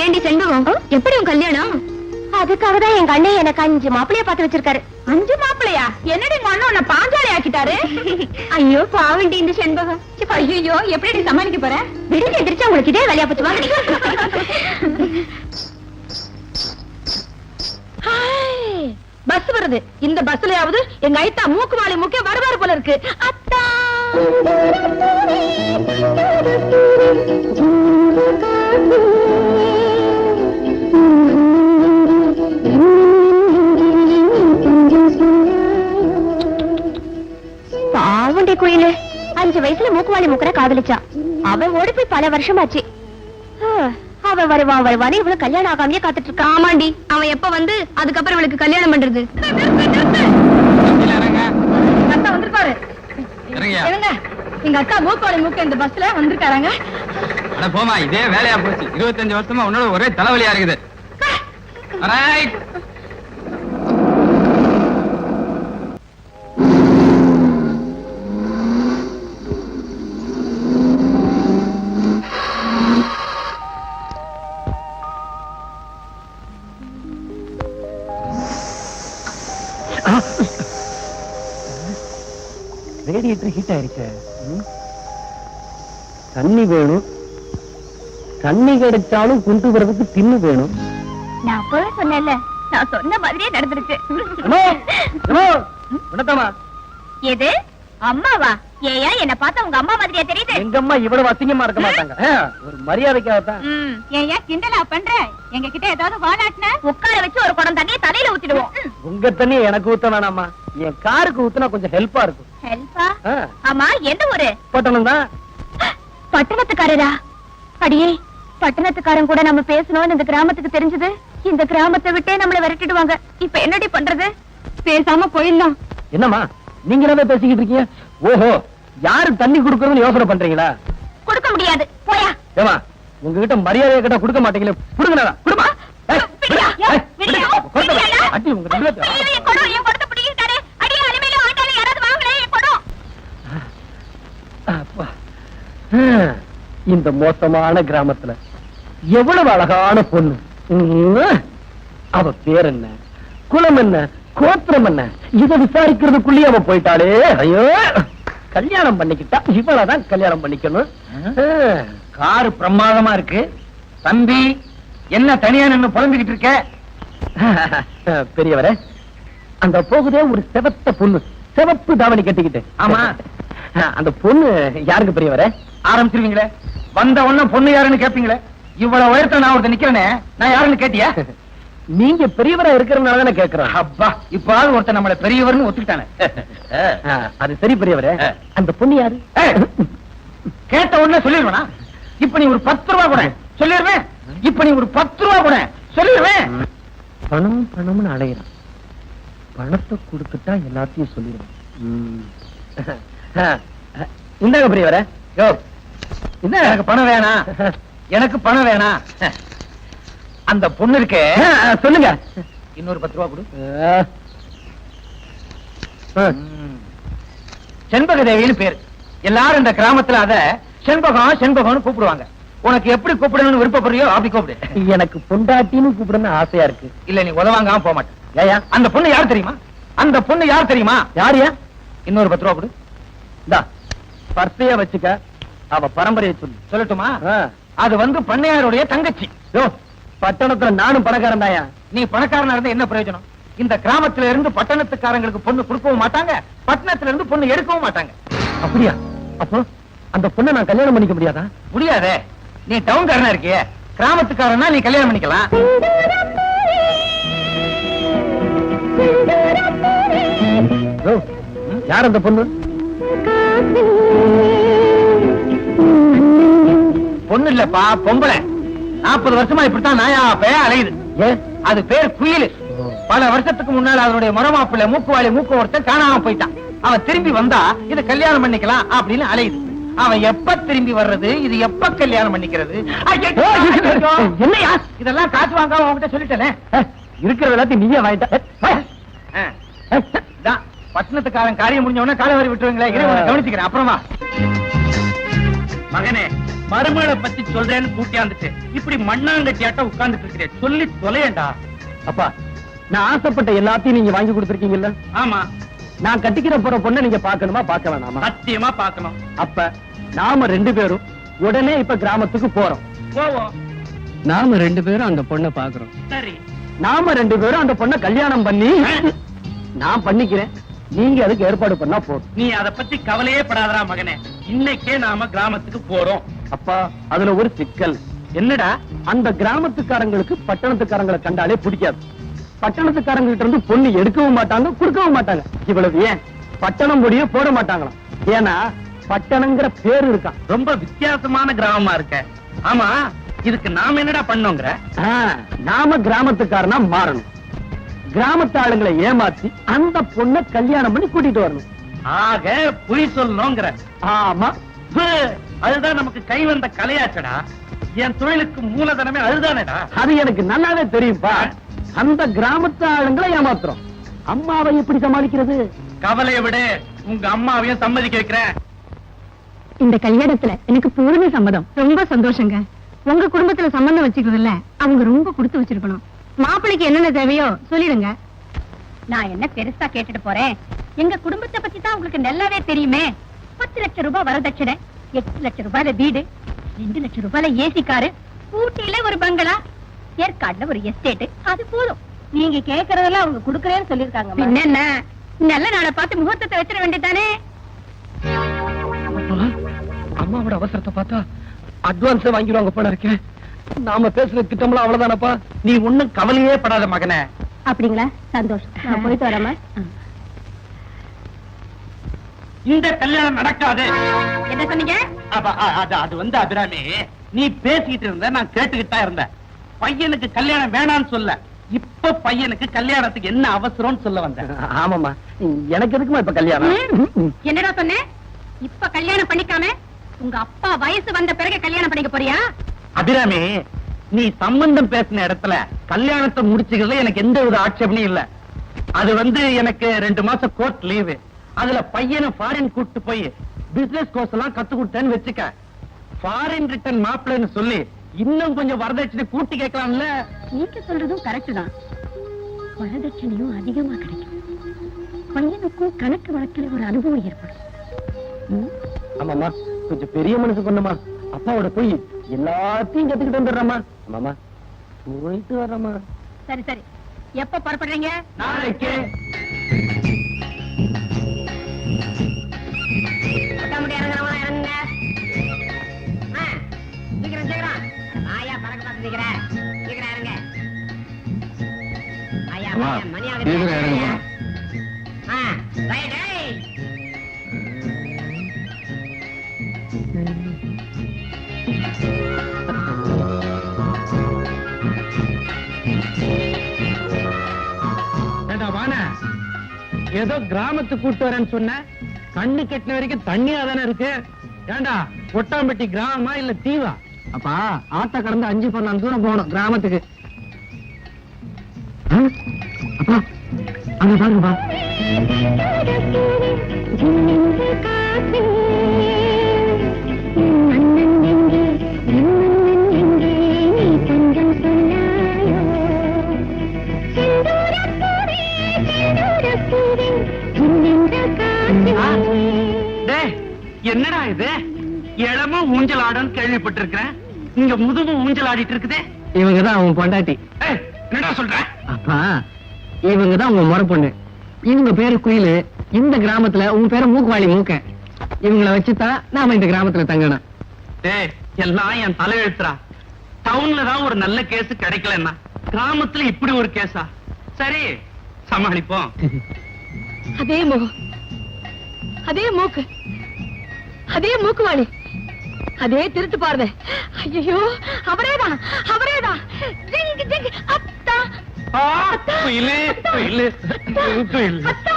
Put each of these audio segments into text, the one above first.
ஏண்டி செண்பகம், எப்படி உன் கல்யாணம்? அதுக்காக தான் எங்க அண்ணன் எனக்கு 5 மாப்பிளைய பார்த்து வச்சிருக்காரு. 5 மாப்பிளையா? என்னடி உங்க அண்ணன் உன்னை பாஞ்சாலி ஆக்கிட்டாரு? ஐயோ பாவண்டி இந்த செண்பகம். ஐயோ எப்படி சமாளிக்க போற? விடுங்க எதிர்த்து உங்களுக்கு இதே வேலையா போச்சு. வாங்க. பஸ் வருது. இந்த பஸ்லயாவது எங்க ஐத்தா மூக்கு மாலை முக்கிய வருவாரு போல இருக்கு. அத்தா பாவண்டி குயிலு 5 வயசுல மூக்குவாளி மூக்குற காதலிச்சா. அவன் ஓடி போய் பல வருஷமாச்சு. அவன் வருவான் இவ்வளவு கல்யாணம் ஆகாமையே காத்துட்டு இருக்கா. ஆமாண்டி, அவன் எப்ப வந்து அதுக்கப்புறம் இவளுக்கு கல்யாணம் பண்றது? அத்தா வந்திருக்காரு. எங்க அக்கா மூக்குவாளி மூக்கு இந்த பஸ்ல வந்திருக்காங்க. போமா, இதே வேலையா போச்சு. 25 வருஷமா உன்னோட ஒரே தலைவலியா இருக்குது. ரேடியேட்டர் ஹீட் ஆயிருச்சு. தண்ணி வேணும். தண்ணி கிடைச்சாலும் கொண்டு வரதுக்கு தின்னு வேணும். நான் போல சொன்னேன்ல, நான் சொன்ன மாதிரியே நடந்துருச்சு. எது அம்மாவா? ஏயா என்ன பார்த்தா உங்க அம்மா மாதிரியா தெரியுது? எங்க அம்மா இவ்வளவு அசிங்கமா இருக்க மாட்டாங்க. ஒரு மரியாதைக்காகத்தான். ஏயா கிண்டலா பண்ற? எங்க கிட்ட ஏதாவது வாலாட்டின உட்கார வச்சு ஒரு குடம் தண்ணியை தலையில ஊத்திடுவோம். உங்க தண்ணியை எனக்கு ஊத்த வேணாமா? என் காருக்கு ஊத்துனா கொஞ்சம் ஹெல்ப்பா இருக்கும். ஹெல்ப்பா? ஆமா, எந்த ஊரு? பட்டணம் தான். பட்டணத்துக்காரரா? அடியே, பட்டணத்துக்காரன் கூட நம்ம பேசணும்னு இந்த கிராமத்துக்கு தெரிஞ்சது, இந்த கிராமத்தை விட்டே நம்மளை விரட்டிடுவாங்க. இப்ப என்னடி பண்றது? பேசாம போயிடலாம். என்னம்மா நீங்க என்ன பேசிக்கிட்டு இருக்கீங்க? ஓஹோ, யாரு தண்ணி குடுக்கறதுன்னு யோசனை பண்றீங்களா? கொடுக்க முடியாது, போயா. ஏமா உங்ககிட்ட மரியாதையை கேட்டா கொடுக்க மாட்டீங்களே, கொடுங்கடா. கொடுமா. இந்த மோசமான கிராமத்துல எவ்வளவு அழகான பொண்ணு. அவ பேர் என்ன, குலம் என்ன, கோத்திரம் என்ன, இதை விசாரிக்கிறதுக்குள்ளே அவ போயிட்டாளே. ஐயோ, கல்யாணம் பண்ணிக்கிட்டா இவளதான் கல்யாணம் பண்ணிக்கணும். காரு பிரமாதமா இருக்கு. தம்பி என்ன தனியா நின்னு புலம்பிக்கிட்டு இருக்க? பெரியவரே, அந்த போகுதே ஒரு செவத்த பொண்ணு, சிவப்பு தாவணி கட்டிக்கிட்டு. ஆமா, அந்த பொண்ணு யாருக்கு பெரியவரே? ஆரம்பிச்சிருவீங்களே, வந்த உடனே பொண்ணு யாருன்னு கேப்பீங்களே. இவ்வளவு உயரத்துல நான் ஒருத்தர் நிக்கிறேனே, நான் யாருன்னு கேட்டியா? நீங்க பெரியவரா இருக்கிறதுனால தானே கேக்குறேன். அப்பா, இப்பாவது ஒருத்தர் நம்மள பெரியவர்னு ஒத்துக்கிட்டானே. அது சரி பெரியவரே, அந்த பொண்ணு யாரு? கேட்ட உடனே சொல்லிடுவேனா? இப்ப நீ ஒரு 10 ரூபா கூட சொல்லிடுவேன். இப்ப நீ ஒரு 10 ரூபா கூட சொல்லிடுவேன். பணம் பணம்னு அலையிறான். பணத்தை கொடுத்துட்டா எல்லாத்தையும் சொல்லிடுவேன். இந்தாங்க பெரியவரே. யோ, என்ன எனக்கு பணம் வேணாம், எனக்கு பணம் வேணாம். அந்த பொண்ணு இருக்கே, சொல்லுங்க. இன்னொரு 10 ரூபா கொடு. செண்பகதேவின்னு பேரு. எல்லாரும் இந்த கிராமத்துல அத செண்பகம் செண்பகம்னு கூப்பிடுவாங்க. உனக்கு எப்படி கூப்பிடணும்னு விருப்பப்படுறியோ அப்படி கூப்பிடு. எனக்கு பொண்டாட்டின்னு கூப்பிடணும்னு ஆசையா இருக்கு. இல்ல நீ உதவாங்காம போக மாட்டேன். ஏயா? அந்த பொண்ணு யார் தெரியுமா? அந்த பொண்ணு யார் தெரியுமா? யாரியா? இன்னொரு 10 ரூபா கொடு. இந்தா பர்சையா வச்சுக்க. அவ பரம்பரையை சொல்லு. சொல்லட்டுமா? அது வந்து பண்ணையாருடைய தங்கச்சி. யோ, பட்டணத்துல நானும் பணக்காரன் தாயா. நீ பணக்காரனா இருந்தா என்ன பிரயோஜனம்? இந்த கிராமத்துல இருந்து பட்டணத்துக்காரங்களுக்கு பொண்ணு கொடுக்கவும் மாட்டாங்க, பட்டணத்துல இருந்து பொண்ணு எடுக்கவும் மாட்டாங்க. அப்படியா? அப்போ அந்த பொண்ணை நான் கல்யாணம் பண்ணிக்க முடியாதா? முடியாதே. நீ டவுன்காரனா இருக்கிய, கிராமத்துக்காரனா நீ கல்யாணம் பண்ணிக்கலாம். யார் அந்த பொண்ணு? பொண்ணு இல்லப்பா, பொம்பளை. 40 வருஷமா இப்படித்தான் நாயா பேய அலையுது. அது பேர் குயிலு. பல வருஷத்துக்கு முன்னால அதனுடைய மரமாப்பிள்ளை மூக்குவாளி மூக்கு ஒருத்தன் காணாம போயிட்டான். அவன் திரும்பி வந்தா இது கல்யாணம் பண்ணிக்கலாம் அப்படின்னு அலையுது. அவன் எப்ப திரும்பி வர்றது, இது எப்ப கல்யாணம் பண்ணிக்கிறது? என்னையா இதெல்லாம் காசு வாங்காம உங்ககிட்ட சொல்லிட்டேனே. இருக்கிற எல்லாத்தையும் நீயே வாங்கிட்ட. பட்டணத்துக்காரன் காரியம் முடிஞ்ச உடனே காலை வரி விட்டுருவீங்களே, கவனிச்சுக்கிறேன். அப்புறமா மகனே, மருமகளை பத்தி சொல்றேன்னு கூட்டியாந்துட்டு இப்படி மண்ணாங்கட்டியாட்ட உட்கார்ந்துட்டு இருக்கிறேன். சொல்லி தொலையண்டா. அப்பா, நான் ஆசைப்பட்ட எல்லாத்தையும் நீங்க வாங்கி கொடுத்திருக்கீங்கல்ல? ஆமா, நான் கட்டிக்கிற போற பொண்ணை நீங்க பாக்கணுமா பார்க்க வேணாமா? சத்தியமா பாக்கணும். அப்ப நாம 2 பேரும் உடனே இப்ப கிராமத்துக்கு போறோம். போவோம். நாம 2 பேரும் அந்த பொண்ணை பாக்குறோம். சரி, நாம 2 பேரும் அந்த பொண்ணை கல்யாணம் பண்ணி நான் பண்ணிக்கிறேன். நீங்க அதுக்கு ஏற்பாடு பண்ணா போதும். நீ அத பத்தி கவலையே படாதடா மகனே. இன்னைக்கே நாம கிராமத்துக்கு போறோம். அப்பா, அதுல ஒரு சிக்கல். என்னடா? அந்த கிராமத்துக்காரங்களுக்கு பட்டணத்துக்காரங்களை கண்டாலே பிடிக்காது. பட்டணத்துக்காரங்க கிட்ட இருந்து பொண்ணு எடுக்கவும் மாட்டாங்க, கொடுக்கவும் மாட்டாங்க. இவ்வளவு ஏன் பட்டணம் பொடியே போட மாட்டாங்களாம். ஏன்னா பட்டணங்கிற பேரு இருக்கான். ரொம்ப வித்தியாசமான கிராமமா இருக்க. ஆமா, இதுக்கு நாம என்னடா பண்ணோங்கிற? நாம கிராமத்துக்காரனா மாறணும். கிராமத்து ஆளுங்களை ஏமாத்தி அந்த பொண்ணை கல்யாணம் பண்ணி கூட்டிட்டு வரணும். ஆக பொய் சொல்லணுங்கிற? ஆமா, அதுதான் நமக்கு கை வந்த கலையாச்சடா. என் தொழிலுக்கு மூலதனமே அதுதானேடா. அது எனக்கு நல்லாவே தெரியும்பா. அந்த கிராமத்து ஆளுங்களை ஏமாத்துறோம். அம்மாவை எப்படி சமாளிக்கிறது? கவலையை விட உங்க அம்மாவையும் சம்மதிக்க வைக்கிறேன். இந்த கல்யாணத்துல எனக்கு பூர்ண சம்மதம். ரொம்ப சந்தோஷங்க. உங்க குடும்பத்துல சம்பந்தம் வச்சுக்கிறதுல அவங்க ரொம்ப கொடுத்து வச்சிருக்கணும். மாப்பிள்ளைக்கு என்னென்ன தேவையோ சொல்லிடுங்க. நான் என்ன பெருசா கேட்டுட்டு போறேன். எங்க குடும்பத்தை பத்தி தான் உங்களுக்கு நல்லாவே தெரியுமே. 10 லட்சம் ரூபாய் வரதட்சணை, 8 லட்சம் ரூபாயில வீடு, 2 லட்சம் ரூபாயில ஏசி காரு, ஊட்டியில ஒரு பங்களா, ஏற்காடுல ஒரு எஸ்டேட். அது போதும். நீங்க கேக்குறதெல்லாம் அவங்க குடுக்கறேன்னு சொல்லிருக்காங்க. என்ன நல்ல நாளை பார்த்து முகூர்த்தத்தை வச்சிட வேண்டியதானே. அம்மாவோட அவசரத்தை பார்த்தா அட்வான்ஸ் வாங்கிடுவாங்க போல இருக்கேன். நாம பேசுற திட்டம்லாம் அவ்வளவுதானப்பா. நீ ஒண்ணும் கவலையே படாத மகனே. அப்படிங்களா? சந்தோஷம். நான் போயிட்டு வரேன். இந்த கல்யாணம் நடக்காது. என்ன சொன்னீங்க? அது வந்து அபிராமி, நீ பேசிக்கிட்டு இருந்த, நான் கேட்டுக்கிட்டா இருந்தேன். பையனுக்கு கல்யாணம் வேணான்னு சொல்ல, இப்ப பையனுக்கு கல்யாணத்துக்கு என்ன அவசரம்னு சொல்ல வந்தேன். ஆமாமா, எனக்கு எதுக்குமா இப்ப கல்யாணம்? என்னடா சொன்ன? இப்ப கல்யாணம் பண்ணிக்காம உங்க அப்பா வயசு வந்த பிறகு கல்யாணம் பண்ணிக்க போறியா? அபிராமி, நீ சம்பந்தம் பேசின இடத்துல கல்யாணத்தை முடிச்சுக்கிறதுல எனக்கு எந்த வித ஆட்சேபனையும் இல்ல. அது வந்து எனக்கு 2 மாசம் கோர்ட் லீவு. அதுல பையனை ஃபாரின் கூட்டு போய் பிசினஸ் கோர்ஸ் எல்லாம் கத்து கொடுத்தேன்னு வச்சுக்க. ஃபாரின் ரிட்டர்ன் மாப்பிள்ளைன்னு சொல்லி இன்னும் கொஞ்சம் வரதட்சணை கூட்டி கேட்கலாம்ல. நீங்க சொல்றதும் கரெக்ட் தான். வரதட்சணையும் அதிகமா கிடைக்கும். பையனுக்கும் கணக்கு வழக்கில் ஒரு அனுபவம் ஏற்படும். ஆமாமா, கொஞ்சம் பெரிய மனசு பண்ணுமா. அப்பாவோட போய் எல்லாத்தையும் கத்துக்கிட்டு வந்துடுறமா. ஆமாமா, போயிட்டு வரமா. சரி சரி, எப்ப புறப்படுறீங்க? நாளைக்கு. இறங்குறவங்க இறங்குங்க. சீக்கிரம் சீக்கிரம். ஆயா பறக்க பார்த்து சீக்கிரம் சீக்கிரம் இறங்க. ஆயா மணி ஆகுது. Right right. ஏதோ கிராமத்து கூட்டு வரேன்னு சொன்ன, கண்ணு கட்டின வரைக்கும் தண்ணியா தானே இருக்கு. ஏண்டா, கொட்டாம்பட்டி கிராமமா இல்ல தீவா? அப்பா, ஆத்த கடந்து 5-10 தூரம் போகணும் கிராமத்துக்கு. அப்பா, அங்க பாருங்கப்பா. என்னடா இது? இளமும் ஊஞ்சல் ஆடுன்னு கேள்விப்பட்டிருக்கிறேன். இங்க முதுகும் ஊஞ்சல் ஆடிட்டு இருக்குதே. இவங்கதான் அவங்க பொண்டாட்டி. என்னடா சொல்ற? அப்பா, இவங்கதான் உங்க முறை பொண்ணு. இவங்க பேரு குயிலு. இந்த கிராமத்துல உங்க பேரு மூக்குவாளி மூக்க. இவங்களை வச்சுதான் நாம இந்த கிராமத்துல தங்கணும். எல்லாம் என் தலை எழுத்துறா. டவுன்ல தான் ஒரு நல்ல கேஸ் கிடைக்கலன்னா கிராமத்துல இப்படி ஒரு கேஸா? சரி, சமாளிப்போம். அதே முகம், அதே மூக்கு, அதே மூக்குவாளி, அதே திருட்டு பாருங்க. ஐயோ, அவரேதான் அவரேதான். ஜிங்கு ஜிங்கு. அத்தா குயிலு குயிலு குயிலு. அத்தா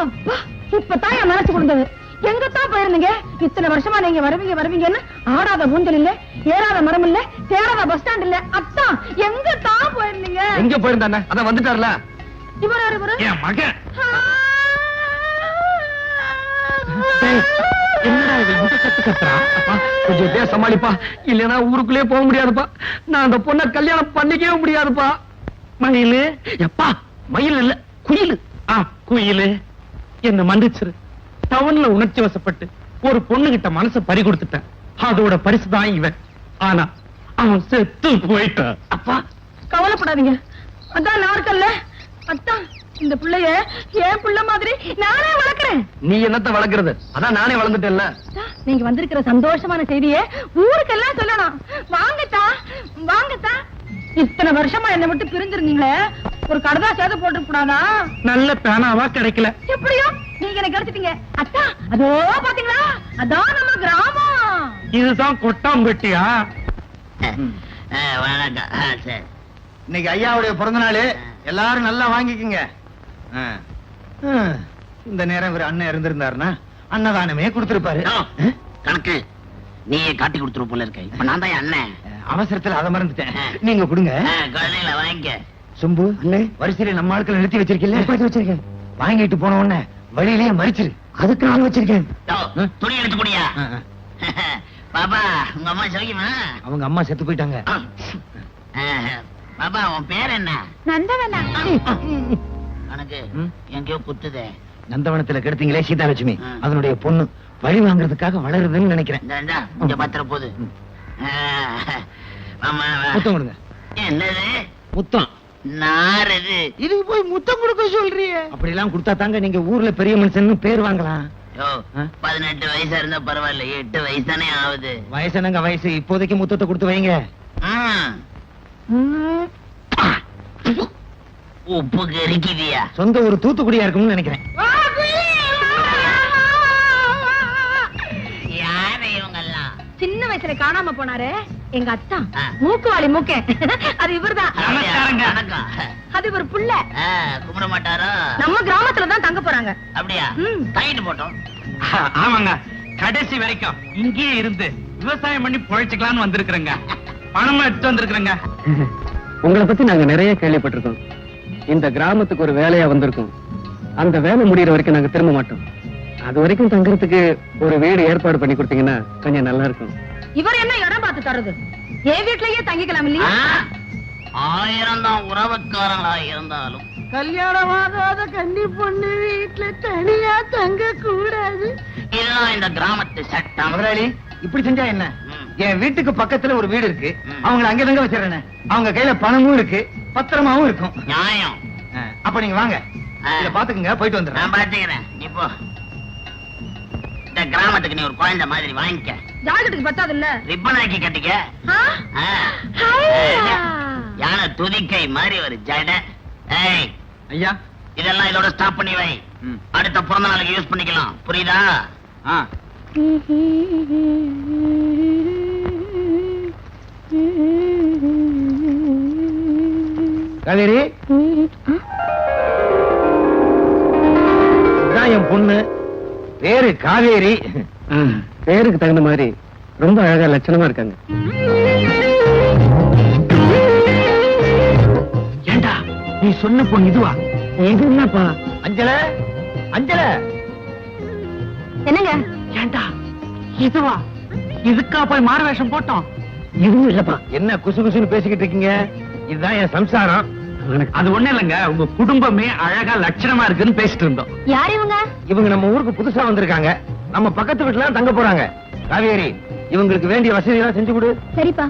அப்பா, இப்பதான் என் மனசு கொடுத்தது. எங்கத்தான் போயிருந்தீங்க? இத்தனை வருஷமா நீங்க வருவீங்க வருவீங்கன்னு ஆடாத மூஞ்சல் இல்ல, ஏறாத மரம் இல்ல, தேடாத பஸ் ஸ்டாண்ட் இல்ல. அத்தா, எங்கத்தான் போயிருந்தீங்க? எங்க போயிருந்தானே? அதான் வந்துட்டார்ல. இவரு என் மகன். என்னடா இது இந்த கத்து கத்துறா? அப்பா, கொஞ்சம் எப்படியா சமாளிப்பா, இல்லைன்னா ஊருக்குள்ளே போக முடியாதுப்பா. நான் அந்த பொண்ணை கல்யாணம் பண்ணிக்கவே முடியாதுப்பா. மயிலு, எப்பா மயில் இல்ல குயிலு. குயிலு, என்ன மன்னிச்சிரு. டவுன்ல உணர்ச்சி வசப்பட்டு ஒரு பொண்ணுகிட்ட மனசை பறி கொடுத்துட்டேன். அதோட பரிசுதான் இவன். ஆனா அவன் செத்து போயிட்டான். அப்பா கவலைப்படாதீங்க, அதான் நான் இருக்கல்ல. அத்தான் இந்த பிள்ளைய என் புள்ள மாதிரி நானே வளர்க்கிறேன். நீ என்னத்த வளர்க்கறது? அதான் நானே வளர்ந்துட்டேன்ல. நீங்க வந்திருக்கிற சந்தோஷமான செய்தியை ஊருக்கெல்லாம் சொல்லணும். வாங்கத்தா வாங்கத்தா. இத்தனை வருஷமா என்னை விட்டு பிரிஞ்சிருந்தீங்களே, ஒரு கடதாசாவது போட்டு கூடாதா? நல்ல பேனாவா கிடைக்கல. எப்படியோ நீங்க எனக்கு கிடைச்சிட்டீங்க. அத்தா அதோ பாத்தீங்களா, அதான் நம்ம கிராமம். இதுதான் கொட்டாம்பட்டியா? சரி. இன்னைக்கு ஐயாவுடைய பிறந்த நாள், எல்லாரும் நல்லா வாங்கிக்கங்க. இந்த நேரம் இவர் அண்ணன் இருந்திருந்தாருன்னா அன்னதானமே கொடுத்திருப்பாரு. கணக்கு நீயே காட்டி கொடுத்துரு போல இருக்க. இப்ப நான் தான் அண்ணன். அவசரத்துல அதை மறந்துட்டேன். நீங்க கொடுங்க. குழந்தைங்கள வாங்கிக்க. சும்பு வரிசையில நம்ம ஆட்களை நிறுத்தி வச்சிருக்கேன். வாங்கிட்டு போன உடனே வழியிலேயே மறிச்சிரு. அதுக்கு நான் வச்சிருக்கேன். துணி எடுத்து குடியா. பாபா உங்க அம்மா சொல்லிக்குமா? அவங்க அம்மா செத்து போயிட்டாங்க. பாபா உன் பேர் என்ன? நந்தவனா. கணக்கு எங்கேயோ குத்துதே. நந்தவனத்துல கெடுத்தீங்களே சீதாலட்சுமி, அதனுடைய பொண்ணு வழி வாங்குறதுக்காக வளருதுன்னு நினைக்கிறேன். இங்க பத்திர போது. முத்தம் கொடுங்க. என்னது முத்தம்? நாரது இதுக்கு போய் முத்தம் கொடுக்க சொல்றிய? அப்படி எல்லாம் கொடுத்தா தாங்க நீங்க ஊர்ல பெரிய மனுஷன் பேர் வாங்கலாம். 18 வயசா இருந்தா பரவாயில்ல, 8 வயசு தானே ஆகுது. வயசுனங்க வயசு. இப்போதைக்கு முத்தத்தை கொடுத்து வைங்க. உப்பு கறிக்குதியா? சொந்த ஒரு தூத்துக்குடியா இருக்கும்னு நினைக்கிறேன். யாரு இவங்க எல்லாம்? சின்ன வயசுல காணாம போனாரு எங்க அத்தா, மூக்குவாளி மூக்க. அது இவர்தான். அது ஒரு புள்ள. கும்பிட மாட்டாரா? நம்ம கிராமத்துல தான் தங்க போறாங்க. அப்படியா? தங்கிட்டு போட்டோம். ஆமாங்க, கடைசி வரைக்கும் இங்கேயே இருந்து விவசாயம் பண்ணி பொழைச்சுக்கலாம்னு வந்திருக்கிறேங்க. பணமா எடுத்து வந்திருக்கிறேங்க. உங்களை பத்தி நாங்க நிறைய கேள்விப்பட்டிருக்கோம். இந்த கிராமத்துக்கு ஒரு வேலையா வந்திருக்கோம். அந்த வேலை முடியற வரைக்கும் நாங்க திரும்ப மாட்டோம். அது வரைக்கும் தங்கறதுக்கு ஒரு வீடு ஏற்பாடு பண்ணி கொடுத்தீங்கன்னா கொஞ்சம் நல்லா இருக்கும். இவர் என்ன இடம் பார்த்து தருது? என் வீட்லயே தங்கிக்கலாம் இல்லையா? 1000 தான் உறவுக்காரங்களா இருந்தாலும் கல்யாணமாகாத கன்னி பொண்ணு வீட்டுல தனியா தங்க கூடாது. இதுதான் இந்த கிராமத்து சட்டம். முதலாளி, இப்படி செஞ்சா என்ன? என் வீட்டுக்கு பக்கத்துல ஒரு வீடு இருக்கு, அவங்களை அங்க தங்க வச்சிடறேன். அவங்க கையில பணமும் இருக்கு, பத்திரமாவும் இருக்கும். நியாயம். அப்ப நீங்க வாங்க, இத பாத்துக்கங்க, போயிட்டு வந்துடுறேன். நான் பாத்துக்கிறேன். நீ போ. இந்த கிராமத்துக்கு நீ ஒரு குழந்தை மாதிரி வாங்கிக்க. ஜாக்கெட்டுக்கு பத்தாது இல்ல? ரிப்பன் ஆக்கி கட்டிக்க. யானை துதிக்கை மாதிரி ஒரு ஜடை. ஏய் ஐயா, இதெல்லாம் இதோட ஸ்டாப் பண்ணி வை. அடுத்த பிறந்த நாளுக்கு யூஸ் பண்ணிக்கலாம். புரியுதா? காவேரி, இதான் என் பொண்ணு. பேரு காவேரி. பேருக்கு தகுந்த மாதிரி ரொம்ப அழகா லட்சணமா இருக்காங்க. ஏண்டா நீ சொன்ன பொண்ணு இதுவா? இது என்னப்பா? அஞ்சல, அஞ்சல. என்னங்க? ஏண்டா இதுவா? இதுக்கா போய் மாறு வேஷம் போட்டோம்? இதுவும் இல்லப்பா. என்ன குசு குசுன்னு பேசிக்கிட்டு இருக்கீங்க? இதுதான் என் சம்சாரம். அது ஒண்ணு இல்லைங்க, உங்க குடும்பமே அழகா லட்சணமா இருக்குன்னு பேசிட்டு இருந்தோம். யார் இவங்க? இவங்க நம்ம ஊருக்கு புதுசா வந்திருக்காங்க. நம்ம பக்கத்து வீட்டுல தங்க போறாங்க. காவேரி, இவங்களுக்கு வேண்டிய வசதி எல்லாம் செஞ்சு கொடு. சரிப்பா.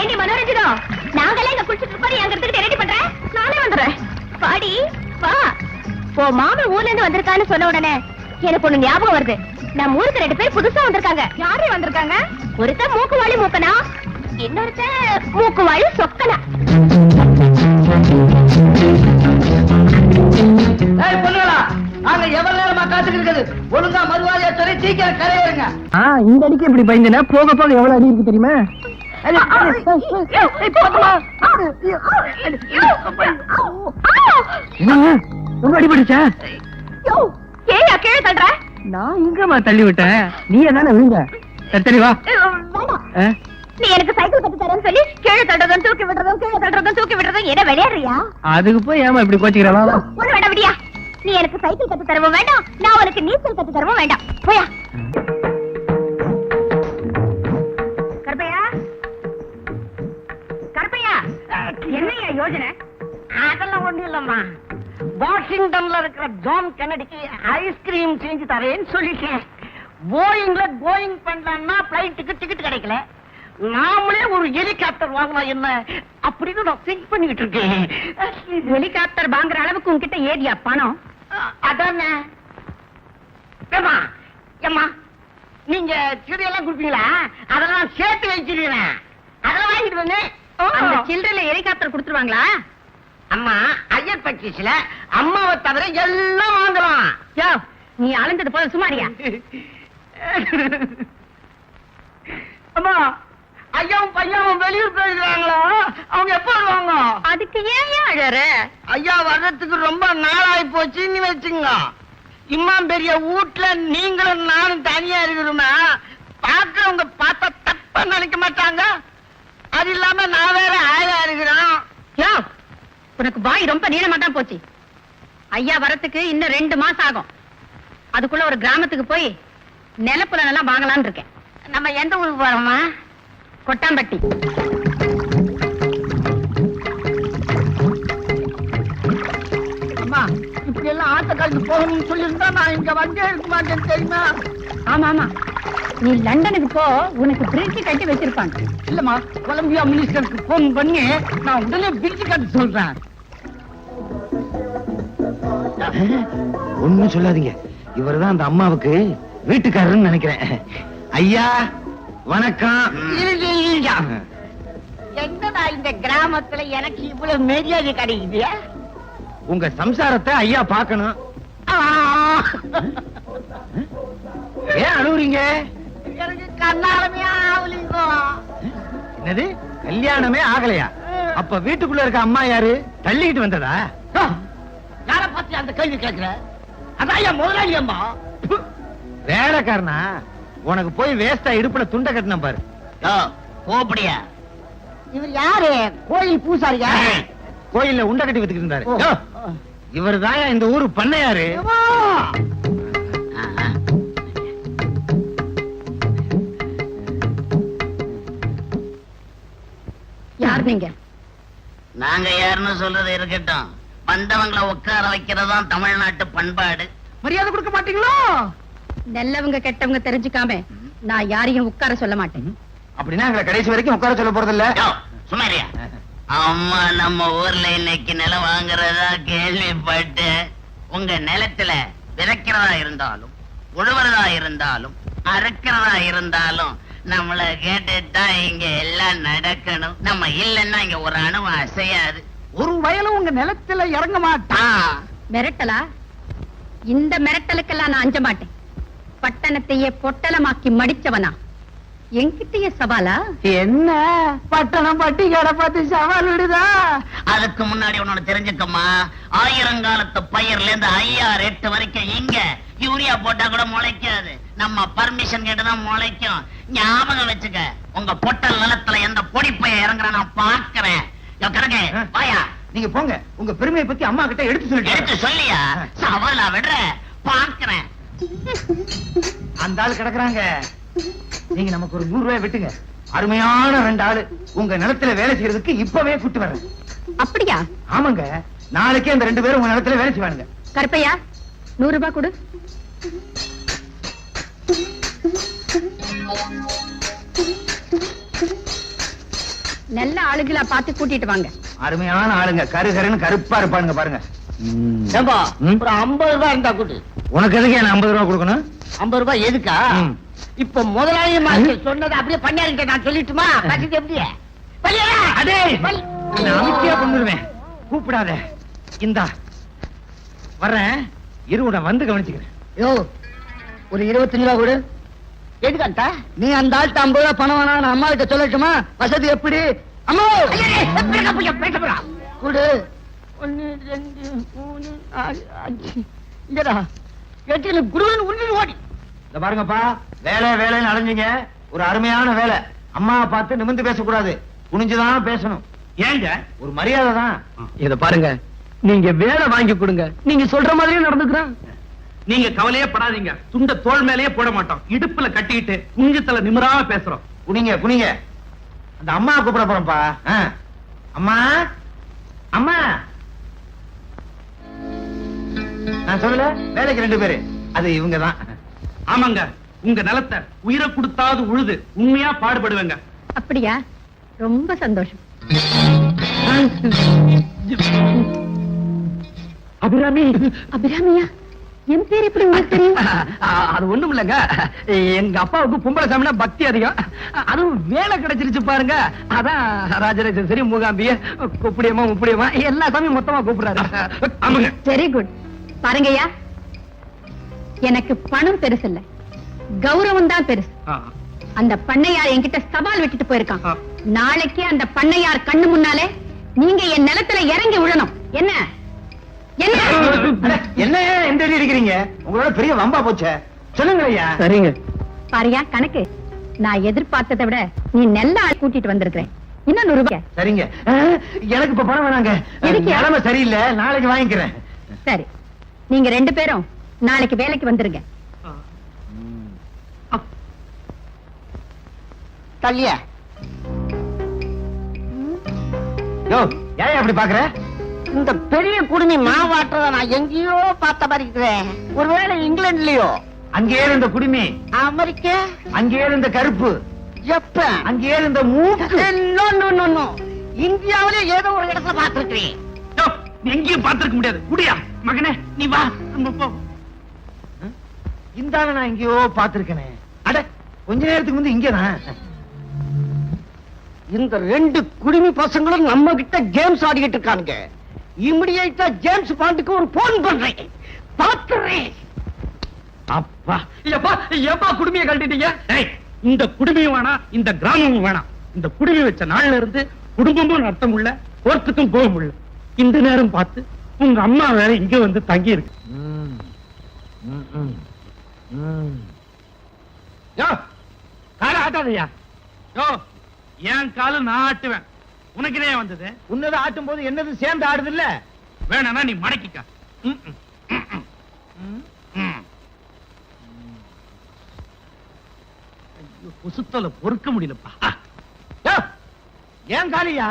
ஏண்டி மனோரஞ்சனம், நாங்களே இங்க குளிச்சுட்டு இருப்போம், எங்க இடத்துக்கு ரெடி பண்றேன். நானே வந்துடுறேன். பாடி வா. ஓ மாமன் ஊர்ல இருந்து வந்திருக்கான்னு சொன்ன உடனே எனக்கு ஒண்ணு ஞாபகம் வருது. நம்ம ஊருக்கு 2 பேர் புதுசா வந்திருக்காங்க. யாரே வந்திருக்காங்க? ஒருத்தன் மூக்குவாளி மூக்கனா, இன்னொருத்தன் மூக்குவாளி சொக்கனா. நாங்க எவ்வளவு நேரமா காத்துட்டு இருக்குது? ஒழுங்கா மறுவாதியா சொல்லி சீக்கிரம் கரையேறுங்க. இந்த அடிக்கு எப்படி பயந்தனா, போக போக எவ்வளவு அடி இருக்கு தெரியுமா? ரொம்ப அடிபடுச்சா? ஏயா கீழே தள்ளுற? நான் எங்கம்மா தள்ளி விட்டேன், நீ தானே விழுந்த. சரி வா. நீ எனக்கு சைக்கிள் கத்து தரேன்னு சொல்லி கீழே தள்ளுறதும் தூக்கி விடுறதும் கீழே தள்ளுறதும் தூக்கி விடுறதும் என்ன விளையாடுறியா? அதுக்கு போய் ஏமா இப்படி கோச்சிக்கிறவா? ஒரு வேட விடியா. நீ எனக்கு சைக்கிள் கத்து தரவும் வேண்டாம், நான் உனக்கு நீச்சல் கத்து தரவும் வேண்டாம். போயா. கருப்பையா, கருப்பையா, என்னையா யோஜனை? அதெல்லாம் ஒண்ணு இல்லம்மா. வாஷிங்டன்ல இருக்கிற ஜான் கென்னடிக்கு ஐஸ்கிரீம் செஞ்சு தரேன்னு சொல்லிட்டேன். போயிங்ல கோயிங் பண்ணலாம்னா பிளைட்டுக்கு டிக்கெட் கிடைக்கல. நாமளே ஒரு ஹெலிகாப்டர் வாங்கலாம் என்ன அப்படின்னு நான் திங்க் பண்ணிட்டு இருக்கேன். ஹெலிகாப்டர் வாங்குற அளவுக்கு உன்கிட்ட ஏரியா பணம்? அதானே. ஏம்மா, ஏம்மா, நீங்க சிறையெல்லாம் கொடுப்பீங்களா? அதெல்லாம் சேர்த்து வச்சிருக்கேன். அதெல்லாம் வாங்கிட்டு வந்து அந்த சில்லறையில ஹெலிகாப்டர் கொடுத்துருவாங்களா? அம்மா, ஐயர் பக்கீஸ்ல அம்மாவை தவிர எல்லாம் வாங்கலாம். யோ, நீ அலைஞ்சது போல சுமாரியா? அம்மா, ஐயாவும் பையாவும் வெளியூர் போயிருக்காங்களா? அவங்க எப்ப வருவாங்க? அதுக்கு ஏன் அழற? ஐயா வர்றதுக்கு ரொம்ப நாளாகி போச்சுன்னு வச்சுங்க. இம்மா பெரிய வீட்டுல நீங்களும் நானும் தனியா இருக்கிறோம்னா பாக்குறவங்க பார்த்தா தப்பா நினைக்க மாட்டாங்க. அது இல்லாம நான் வேற ஆயா இருக்கிறோம். யோ, உனக்கு பாய் ரொம்ப நீளமா தான் போச்சு. ஐயா வரத்துக்கு இன்னும் 2 மாசம் ஆகும். அதுக்குள்ள ஒரு கிராமத்துக்கு போய் நிலப்புலம் எல்லாம் வாங்கலாம்னு இருக்கேன். நம்ம எந்த ஊருக்கு போறோமா? கொட்டாம்பட்டி. அம்மா, இப்படி எல்லாம் ஆட்டக்காலுக்கு போகணும்னு சொல்லியிருந்தா நான் இங்க வந்தே இருக்க மாட்டேன் தெரியுமா? ஆமா ஆமா, நீ லண்டனுக்கு போ, உனக்கு பிரிட்ஜ் கட்டி வச்சிருப்பாங்க. இல்லம்மா, கொலம்பியா மினிஸ்டருக்கு போன் பண்ணி நான் உடனே பிரிட்ஜ் கட்ட சொல்றேன். ஒண்ணும் சொல்லாதீங்க. இவர்தான் அந்த அம்மாவுக்கு வீட்டுக்காரர்னு நினைக்கிறேன். ஐயா வணக்கம். என்னடா இந்த கிராமத்துல எனக்கு இவ்வளவு மரியாதை கிடைக்குது? உங்க சம்சாரத்தை ஐயா பார்க்கணும். ஏன் அழுவுறீங்க? எனக்கு கண்ணாலமே ஆவலிங்கோ. என்னது, கல்யாணமே ஆகலையா? அப்ப வீட்டுக்குள்ள இருக்க அம்மா யாரு? தள்ளிக்கிட்டு வந்ததா? யார பத்தி அந்த கேள்வி கேட்கிற? அதான் முதலாளி அம்மா. வேலைக்காரனா? உனக்கு போய் வேஸ்டா இடுப்புல துண்டை கட்டின பாரு. கோப்படியா? இவர் யாரு? கோயில் பூசாரியா? கோயில்ல உண்டை கட்டி வச்சுக்கிட்டு இருந்தாரு. இவர் தான் இந்த ஊரு பண்ணையாரு. யார் நீங்க? நாங்க யாருன்னு சொல்றது இருக்கட்டும். வந்தவங்களை உட்கார வைக்கிறதுதான் தமிழ்நாட்டு பண்பாடு. மரியாதை கொடுக்க மாட்டீங்களோ? நல்லவங்க கெட்டவங்க தெரிஞ்சுக்காம நான் யாரையும் உட்கார சொல்ல மாட்டேன். அப்படின்னா எங்களை கடைசி வரைக்கும் உட்கார சொல்ல போறது இல்ல. சுமாரியா? அம்மா, நம்ம ஊர்ல இன்னைக்கு நிலம் வாங்குறதா கேள்விப்பட்டு, உங்க நிலத்துல விதைக்கிறதா இருந்தாலும் உழுவுறதா இருந்தாலும் அறுக்கிறதா இருந்தாலும் நம்மள கேட்டுதான் இங்க எல்லாம் நடக்கணும். நம்ம இல்லன்னா இங்க ஒரு அணுவும் அசையாது. ஒரு வயலும் உங்க நிலத்துல இறங்க மாட்டான். மிரட்டலா? இந்த மிரட்டலுக்கெல்லாம் நான் அஞ்ச மாட்டேன். பட்டணத்தையே பொட்டலமாக்கி மடிச்சவனா? என்கிட்டயே சவாலா? என்ன பட்டணம் பட்டி கடை பார்த்து சவால் விடுதா? அதுக்கு முன்னாடி உன்னோட தெரிஞ்சுக்கம்மா, 1000 காலத்து பயிர்ல இருந்து 5008 வரைக்கும் இங்க யூரியா போட்டா கூட முளைக்காது. நம்ம பர்மிஷன் கேட்டுதான் முளைக்கும். ஞாபகம் வச்சுக்க. உங்க பொட்டல் நிலத்துல எந்த பொடி பைய இறங்குற நான் பாக்குறேன். கணக்கு வாயா. நீங்க போங்க. உங்க பெருமையை பத்தி அம்மா கிட்ட எடுத்து எடுத்து சொல்லியா? சவாலா விடுற? பாக்குறேன். அந்த ஆள் கிடக்குறாங்க. நீங்க நமக்கு ஒரு 100 ரூபாய் விட்டுங்க. அருமையான 2 ஆளு உங்க நிலத்துல வேலை செய்யறதுக்கு இப்பவே கூட்டு வரேன். அப்படியா? ஆமாங்க, நாளைக்கே அந்த 2 பேரும் உங்க நிலத்துல வேலை செய்வாங்க. கருப்பையா, 100 ரூபாய் கொடு. நல்ல ஆளுகளா பார்த்து கூட்டிட்டு வாங்க. அருமையான ஆளுங்க, கருகருன்னு கருப்பா இருப்பானுங்க பாருங்க. ஏம்பா, ஒரு 50 ரூபாய் இருந்தா கூட்டு. உனக்கு எதுக்கு என்ன 50 ரூபாய் கொடுக்கணும்? 50 ரூபாய் எதுக்கா? இப்ப முதலாளி மாஸ்டர் சொன்னதை அப்படியே பண்ணியாருங்க. நான் சொல்லிட்டுமா? பசிது எப்படியே அடே, அமைதியா கொண்டுருவேன். கூப்பிடாத. இந்தா வர்றேன். இருவுட வந்து கவனிச்சுக்கிறேன். யோ, ஒரு 25 ரூபாய் கொடு. எதுக்காண்டா? நீ அந்த ஆள்கிட்ட 50 ரூபாய் பணம் வேணா, நான் அம்மா கிட்ட சொல்லட்டுமா? வசதி எப்படி? அம்மா கொடு. 1 2 3 4 5 இங்கடா. எட்டில குருவன் உருவி ஓடி. இந்த பாருங்கப்பா, வேலை வேலைன்னு அலைஞ்சீங்க. ஒரு அருமையான வேலை. அம்மாவை பார்த்து நிமிர்ந்து பேசக்கூடாது, குனிஞ்சுதான் பேசணும். ஏங்க? ஒரு மரியாதை தான். இத பாருங்க, நீங்க வேலை வாங்கி கொடுங்க, நீங்க சொல்ற மாதிரியே நடந்துக்கிறான். நீங்க கவலையே படாதீங்க, துண்ட தோள் மேலேயே போட மாட்டோம், இடுப்புல கட்டிக்கிட்டு குஞ்சத்துல நிமிராம பேசுறோம். குனிங்க குனிங்க. அந்த அம்மா கூப்பிட போறோம்ப்பா. அம்மா அம்மா, நான் சொல்லல வேலைக்கு 2 பேரு, அது இவங்கதான். ஆமாங்க, உங்க நிலத்தை உயிரை கொடுத்தாவது உழுது உண்மையா பாடுபடுவேங்க. அப்படியா? ரொம்ப சந்தோஷம். அபிராமி. அபிராமியா? என் பேர் எப்படி உங்களுக்கு தெரியும்? அது ஒண்ணும் இல்லங்க, எங்க அப்பாவுக்கு பொம்பளை சாமினா பக்தி அதிகம், அதுவும் வேலை கிடைச்சிருச்சு பாருங்க, அதான் ராஜராஜேஸ்வரி, மூகாம்பிய, குப்படியம்மா முப்படியம்மா எல்லா சாமியும் மொத்தமா கூப்பிடுறாரு. ஆமாங்க. Very good. பாருங்கய்யா, எனக்கு பணம் பெருசு இல்ல, கௌரவம் தான் பெருசு. அந்த பண்ணையார் என்கிட்ட சவால் விட்டுட்டு போயிருக்கான். நாளைக்கு அந்த பண்ணையார் கண்ணு முன்னாலே நீங்க என் நிலத்துல இறங்கி விழணும். என்ன என்ன எந்த இருக்கிறீங்க? உங்களோட பெரிய வம்பா போச்சே, சொல்லுங்கய்யா. சரிங்க. பாரியா கணக்கு, நான் எதிர்பார்த்ததை விட நீ நல்ல ஆள் கூட்டிட்டு வந்திருக்கிறேன். இன்னும் 100 ரூபாய். சரிங்க, எனக்கு இப்ப பணம் வேணாங்க, எதுக்கு? நிலைமை சரியில்லை, நாளைக்கு வாங்கிக்கிறேன். சரி, நீங்க 2 பேரும் நாளைக்கு வேலைக்கு வந்துருங்க. தள்ளியா யோ, ஏன் அப்படி பாக்குற? இந்த பெரிய குடுமி மாவாட்டுறத நான் எங்கேயோ பார்த்த மாதிரி இருக்கிறேன். ஒருவேளை இங்கிலாந்துலயோ? அங்கே இருந்த குடுமி, அமெரிக்கா, அங்கே இருந்த கருப்பு, ஜப்பான், அங்கே இருந்த மூக்கு. நோ நோ நோ நோ, இந்தியாவிலே ஏதோ ஒரு இடத்துல பார்த்திருக்கிறேன். எங்கேயும் பார்த்திருக்க முடியாது. குடியா மகனே, நீ வா, நம்ம போ. இந்தான நான் எங்கேயோ பார்த்திருக்கேனே. அட, கொஞ்ச நேரத்துக்கு முந்தி இங்கதான். இந்த 2 குடுமி பசங்களும் நம்ம கிட்ட கேம்ஸ் ஆடிக்கிட்டு இருக்கானுங்க. இமிடியேட்டா ஜேம்ஸ் பாண்டுக்கு ஒரு போன் பண்றேன், பாத்துறேன். அப்பா எப்பா எப்பா குடுமையை கழட்டிட்டீங்க? இந்த குடுமையும் வேணாம், இந்த கிராமமும் வேணாம். இந்த குடுமி வச்ச நாள்ல இருந்து குடும்பமும் நடத்த முடியல, ஒருத்துக்கும் போக முடியல. இந்த நேரம் பார்த்து உங்க அம்மா வேற இங்க வந்து தங்கி இருக்கு. கால ஆட்டாதையா. யோ, என் காலு நான் ஆட்டுவேன், உனக்கு இதே வந்தது. உன்னது ஆட்டும் போது என்னது சேர்ந்து ஆடுது இல்ல? வேணா நீ மடக்கிக்க. குசுத்தல பொறுக்க முடியலப்பா. ஏன் காலியா?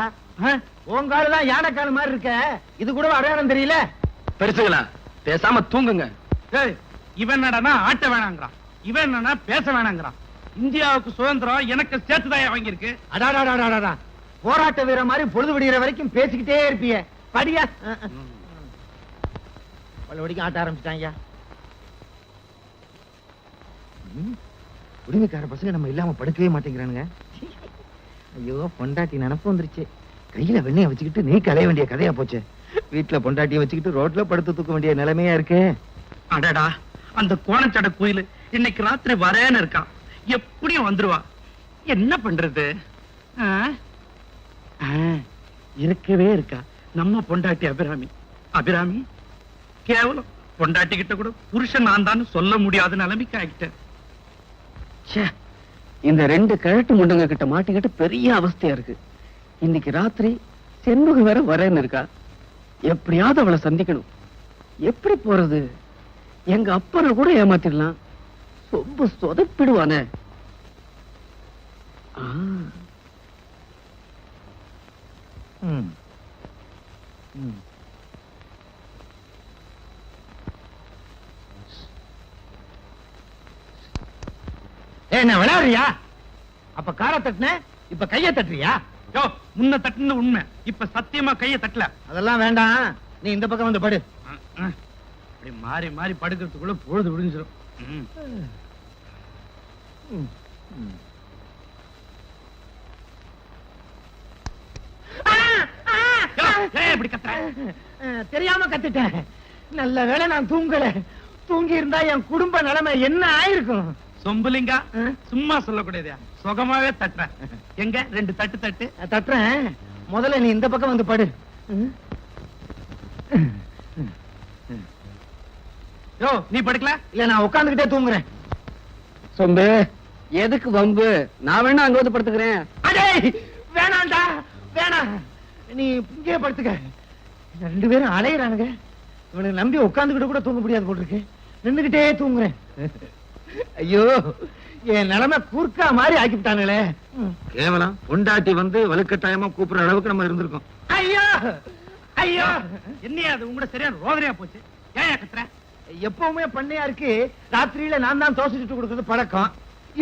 உன் காலு தான் யானை காலு மாதிரி இருக்க, இது கூட அடையாளம் தெரியல. பெருசுங்களா, பேசாம தூங்குங்க. இவன் என்னடா ஆட்ட வேணாங்கிறான், இவன் என்னன்னா பேச வேணாங்கிறான். இந்தியாவுக்கு சுதந்திரம் எனக்கு சேர்த்துதான் வாங்கியிருக்கு. அடாடா, போராட்ட வீர மாதிரி பொழுது விடுகிற வரைக்கும் பேசிக்கிட்டே இருப்பிய. படியா வடிக்கும் ஆட்ட ஆரம்பிச்சிட்டாங்க. குடிமைக்கார பசங்க நம்ம இல்லாம படுக்கவே மாட்டேங்கிறானுங்க. ஐயோ, பொண்டாட்டி நினப்பு வந்துருச்சு. கையில வெண்ணைய வச்சுக்கிட்டு நீ கலைய வேண்டிய கதையா போச்சு. வீட்டுல பொண்டாட்டியை வச்சுக்கிட்டு ரோட்ல படுத்து தூக்க வேண்டிய நிலைமையா இருக்கு. அடடா, அந்த கோணச்சட கோயில் இன்னைக்கு ராத்திரி வரேன்னு இருக்கான். எப்படியும் வந்துருவா. என்ன பண்றது? இருக்கவே இருக்கா நம்ம பொண்டாட்டி அபிராமி. அபிராமி கேவலம் பொண்டாட்டி கிட்ட கூட புருஷன் நான் தான் சொல்ல முடியாத நிலைமைக்கு ஆகிட்டேன். இந்த 2 கழட்டு முண்டங்க கிட்ட மாட்டிக்கிட்டு பெரிய அவஸ்தையா இருக்கு. இன்னைக்கு ராத்திரி செண்பகம் வேற வரேன்னு இருக்கா. எப்படியாவது அவளை சந்திக்கணும். எப்படி போறது? எங்க அப்பனை கூட ஏமாத்திடலாம், ரொம்ப சொதப்பிடுவானே. என்ன விளையாடுறியா? அப்ப கார தட்டுன, இப்ப கைய தட்டுறியா? முன்ன தட்டுன உண்மை, இப்ப சத்தியமா கைய தட்டல. அதெல்லாம் வேண்டாம், நீ இந்த பக்கம் வந்து படு. அப்படி மாறி மாறி படுக்கிறதுக்குள்ள பொழுது விடிஞ்சிடும். தெரியாம கத்துட்டேன். நல்ல வேளை நான் தூங்கல. தூங்கி இருந்தா என் குடும்ப நிலைமை என்ன ஆயிருக்கும்? சொம்புலிங்கா, சும்மா சொல்லக்கூடாது, சுகமாவே தட்டுறேன். எங்க 2 தட்டு தட்டு. தட்டுறேன், முதல்ல நீ இந்த பக்கம் வந்து படு. யோ, நீ படுக்கல? இல்ல, நான் உட்கார்ந்துகிட்டே தூங்குறேன். சொம்பு, எதுக்கு வம்பு? நான் வேணா அங்க வந்து படுத்துக்கிறேன். அடே, வேணாண்டா, வேணாம், நீ இங்கே படுத்துக்க. ரெண்டு பேரும் அலையிறானுங்க. இவனுக்கு நம்பி உட்காந்துக்கிட்டு கூட தூங்க முடியாது போட்டிருக்கு. நின்னுகிட்டே தூங்குறேன். ஐயோ, என் நிலைமை கூர்க்கா மாதிரி ஆக்கிவிட்டானுங்களே. கேவலம் பொண்டாட்டி வந்து வலுக்கட்டாயமா கூப்பிடுற அளவுக்கு நம்ம இருந்திருக்கோம். ஐயோ ஐயோ, என்னையா அது உங்களோட சரியான ரோதனையா போச்சு? ஏன் கத்துற? எப்பவுமே பண்ணையா இருக்கு. ராத்திரியில நான் தான் தோசை சுட்டு கொடுக்கறது பழக்கம்.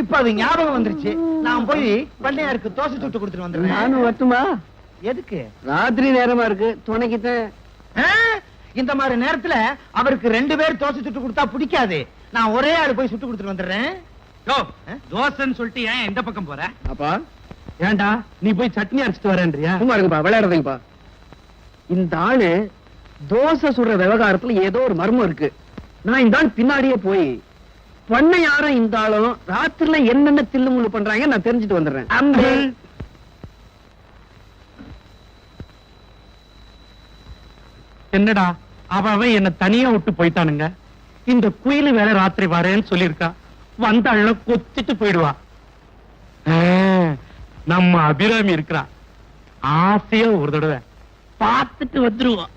இப்ப அது ஞாபகம் வந்துருச்சு. நான் போய் பண்ணையாருக்கு தோசை சுட்டு கொடுத்துட்டு வந்துடுறேன். நானும் வரட்டுமா? எதுக்கு? ராத்திரி நேரமா இருக்கு, துணைக்கிட்டேன். ஆ? இந்த மாதிரி நேரத்துல அவருக்கு 2 பேர் தோசை சுட்டு கொடுத்தா பிடிக்காது. நான் ஒரே ஆளு போய் சுட்டு கொடுத்துட்டு வந்துடுறேன். தோசைன்னு சொல்லிட்டு ஏன் இந்த பக்கம் போற? அப்பா ஏன்டா நீ போய் சட்னி அரைச்சிட்டு வரேன்றியா? சும்மா இருங்கப்பா, விளையாடுறீங்கப்பா. இந்த ஆளு தோசை சுடுற விவகாரத்துல ஏதோ ஒரு மர்மம் இருக்கு. நான் இந்த ஆள் பின்னாடியே போய் பண்ணை யாரும் இந்த ஆளும் ராத்திரில என்னென்ன தில்லு முள்ளு பண்றாங்க நான் தெரிஞ்சுட்டு வந்துடுறேன். என்னடா அவன் என்ன தனியா விட்டு போயிட்டானுங்க. இந்த குயிலு வேலை ராத்திரி வரேன்னு சொல்லிருக்கா. வந்தாள்ல கொத்திட்டு போயிடுவா. நம்ம அபிராமி இருக்கிறா, ஆசையா ஒரு தடவை பார்த்துட்டு வந்துருவோம்.